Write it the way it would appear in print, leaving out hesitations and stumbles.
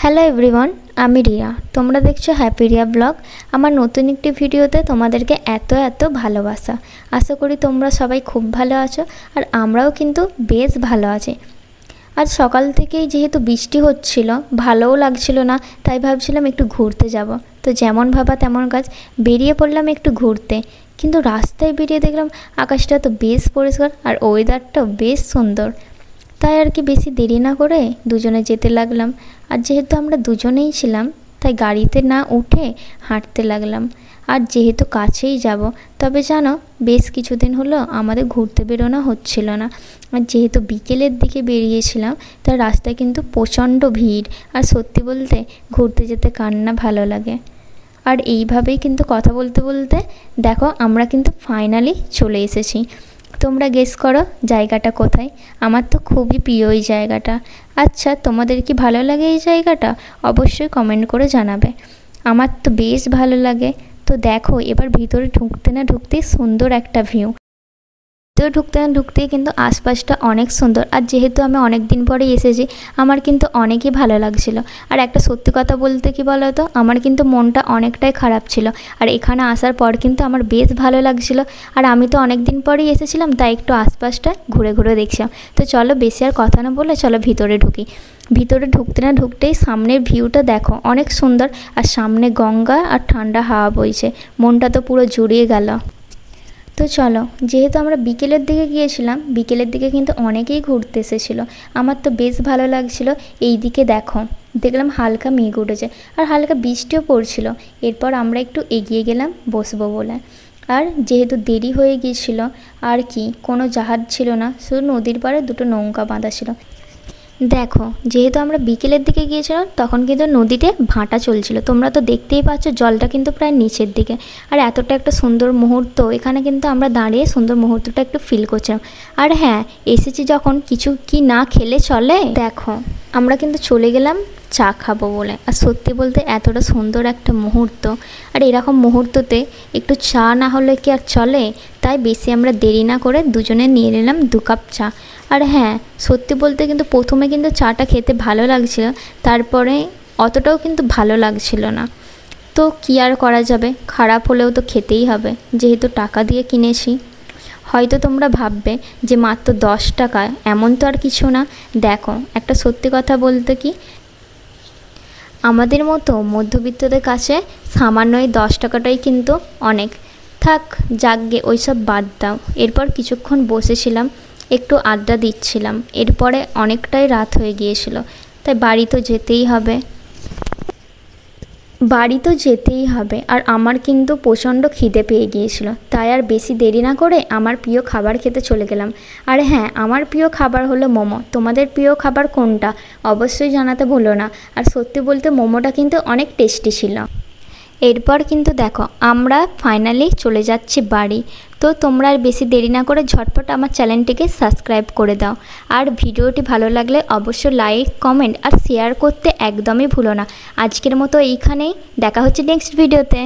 Hello everyone, আমি রিয়া। তোমরা দেখছো হ্যাপি রিয়া ব্লগ। আমার নতুন একটি ভিডিওতে তোমাদেরকে এত ভালোবাসা। আশা করি তোমরা সবাই খুব ভালো আছো, আর আমরাও কিন্তু বেশ ভালো আছি। আজ সকাল থেকেই যেহেতু বৃষ্টি হচ্ছিল, ভালোও লাগছিল না, তাই ভাবছিলাম একটু ঘুরতে যাব। তো যেমন ভাবা তেমন কাজ, বেরিয়ে পড়লাম একটু ঘুরতে। কিন্তু রাস্তায় বেরিয়ে দেখলাম আকাশটা তো বেশ পরিষ্কার আর ওয়েদারটাও বেশ সুন্দর। তাই আর কি বেশি দেরি না করে দুজনে যেতে লাগলাম। আর যেহেতু আমরা দুজনেই ছিলাম, তাই গাড়িতে না উঠে হাঁটতে লাগলাম। আর যেহেতু কাছেই যাব, তবে জানো বেশ কিছুদিন হলো আমাদের ঘুরতে বেরোনো হচ্ছিল না। আর যেহেতু বিকেলের দিকে বেরিয়েছিলাম, তাই রাস্তায় কিন্তু প্রচণ্ড ভিড়। আর সত্যি বলতে ঘুরতে যেতে কার না ভালো লাগে। আর এইভাবেই কিন্তু কথা বলতে বলতে দেখো আমরা কিন্তু ফাইনালি চলে এসেছি। তোমরা গেস করো জায়গাটা কোথায়? আমার তো খুবই প্রিয় এই জায়গাটা। আচ্ছা, তোমাদের কি ভালো লাগে এই জায়গাটা? অবশ্যই কমেন্ট করে জানাবে। আমার তো বেশ ভালো লাগে। তো দেখো এবার ভিতরে ঢুকতে না ঢুকতেই সুন্দর একটা ভিউ। ভিতরে ঢুকতে না ঢুকতেই কিন্তু আশপাশটা অনেক সুন্দর। আর যেহেতু আমি অনেক দিন পরে এসেছি, আমার কিন্তু অনেকই ভালো লাগছিল। আর একটা সত্যি কথা বলতে কি বলো তো, আমার কিন্তু মনটা অনেকটাই খারাপ ছিল। আর এখানে আসার পর কিন্তু আমার বেশ ভালো লাগছিল। আর আমি তো অনেক দিন পরেই এসেছিলাম, তাই একটু আশপাশটা ঘুরে ঘুরে দেখছিলাম। তো চলো বেশি আর কথা না বলে চলো ভিতরে ঢুকি। ভিতরে ঢুকতে না ঢুকতেই সামনের ভিউটা দেখো, অনেক সুন্দর। আর সামনে গঙ্গা আর ঠান্ডা হাওয়া বইছে, মনটা তো পুরো জুড়িয়ে গেল। তো চলো, যেহেতু আমরা বিকেলের দিকে গিয়েছিলাম, বিকেলের দিকে কিন্তু অনেকেই ঘুরতে এসেছিলো। আমার তো বেশ ভালো লাগছিলো। এই দিকে দেখো, দেখলাম হালকা মেঘ উঠেছে আর হালকা বৃষ্টিও পড়ছিল। এরপর আমরা একটু এগিয়ে গেলাম বসবো বলে। আর যেহেতু দেরি হয়ে গিয়েছিল, আর কি কোনো জাহাজ ছিল না, শুধু নদীর পাড়ে দুটো নৌকা বাঁধা ছিল। দেখো যেহেতু আমরা বিকেলের দিকে গিয়েছিলাম, তখন কিন্তু নদীতে ভাটা চলছিল। তোমরা তো দেখতেই পাচ্ছ জলটা কিন্তু প্রায় নিচের দিকে। আর এতটা একটা সুন্দর মুহূর্ত, এখানে কিন্তু আমরা দাঁড়িয়ে সুন্দর মুহূর্তটা একটু ফিল করছিলাম। আর হ্যাঁ, এসেছি যখন কিছু কি না খেলে চলে। দেখো আমরা কিন্তু চলে গেলাম চা খাবো বলে। আর সত্যি বলতে এতটা সুন্দর একটা মুহূর্ত, আর এরকম মুহূর্ততে একটু চা না হলে কি আর চলে। তাই বেশি আমরা দেরি না করে দুজনে নিয়ে নিলাম 2 কাপ চা। আর হ্যাঁ, সত্যি বলতে কিন্তু প্রথমে কিন্তু চাটা খেতে ভালো লাগছিল, তারপরে অতটাও কিন্তু ভালো লাগছিল না। তো কী আর করা যাবে, খারাপ হলেও তো খেতেই হবে, যেহেতু টাকা দিয়ে কিনেছি। হয়তো তোমরা ভাববে যে মাত্র 10 টাকায়, এমন তো আর কিছু না। দেখো একটা সত্যি কথা বলতে কি, আমাদের মতো মধ্যবিত্তদের কাছে সামান্য এই 10 টাকাটাই কিন্তু অনেক। থাক যাকগে, ওইসব বাদ দাও। এরপর কিছুক্ষণ বসেছিলাম, একটু আড্ডা দিচ্ছিলাম। এরপরে অনেকটাই রাত হয়ে গিয়েছিল, তাই বাড়ি তো যেতেই হবে। আর আমার কিন্তু প্রচণ্ড খিদে পেয়ে গিয়েছিল, তাই আর বেশি দেরি না করে আমার প্রিয় খাবার খেতে চলে গেলাম। আর হ্যাঁ, আমার প্রিয় খাবার হলো মোমো। তোমাদের প্রিয় খাবার কোনটা অবশ্যই জানাতে ভুলো না। আর সত্যি বলতে মোমোটা কিন্তু অনেক টেস্টি ছিল। এরপর কিন্তু দেখো আমরা ফাইনালি চলে যাচ্ছি বাড়ি। তো তোমরা আর বেশি দেরি না করে ঝটপট আমার চ্যানেলটিকে সাবস্ক্রাইব করে দাও। আর ভিডিওটি ভালো লাগলে অবশ্যই লাইক, কমেন্ট আর শেয়ার করতে একদমই ভুলো না। আজকের মতো এইখানেই, দেখা হচ্ছে নেক্সট ভিডিওতে।